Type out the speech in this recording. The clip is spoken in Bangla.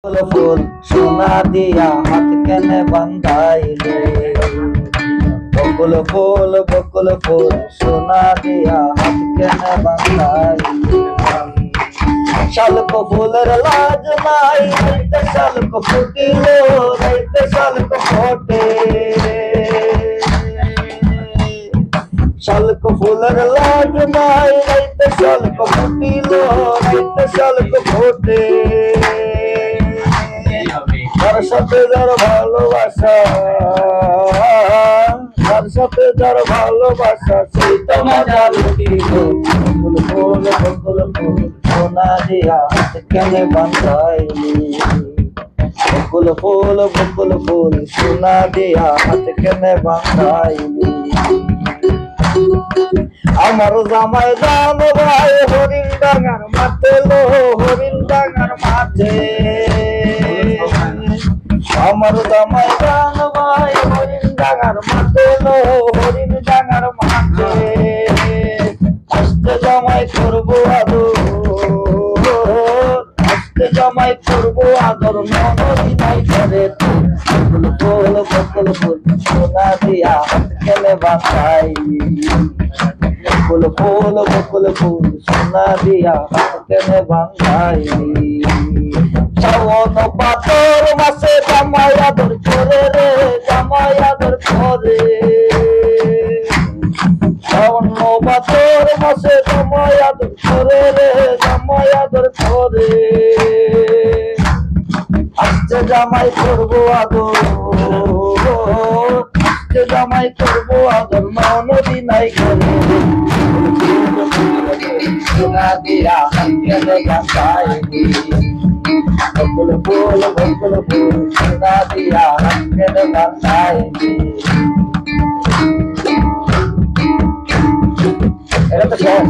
ফুল সোনা দিয়া হাত কেনে বান্ধাইলে, বকুল ফুল সোনা দিয়া হাত কেনে বান্ধাইলে। শালক ফুলের লাজ নাই, রাইতে শালক ফুটিল, রাইতে শালক ফোটে। শালক ফুলের লাজ নাই, রাইতে শালক ফুটিল, রাইতে শালক ফোটে। তার সাথে যার ভালোবাসা, তার সাথে যার ভালোবাসা, সেই তো মজা লুটিল। বকুল ফুল সোনা দিয়া হাত কেনে বান্ধাইলি, বকুল ফুল সোনা দিয়া হাত কেনে বান্ধাইলি। আমার জামাই জান ভাই হরিণ ডাঙার মাঠে লো, হরিণ ডাঙার মাঠে। আমার জামাই জান ভাই হরিণ ডাঙার মাঠে লো, হরিণ ডাঙার মাঠে। আস্তে জামাই করবো আদর, আস্তে জামাই করবো আদর, ননদি নাই করে। বকুল ফুল সোনা দিয়া হাত কেনে বান্ধাইলি, বকুল ফুল সোনা দিয়া হাত কেনে বান্ধাইলি। শ্রাবণ ভাদর মাসে জামাই আদর করে রে, জামাই আদর করে। শ্রাবণ ভাদর মাসে জামাই আদর করে রে, জামাই আদর করে। আজকে জামাই করবো আদর, আজকে জামাই করবো আদর, ননদি নাই করে। সোনা দিয়া হাত কেনে বান্ধাইলি, বকুল ফুল সোনা দিয়া হাত কেনে বান্ধাইলি। এটা তো শেষ।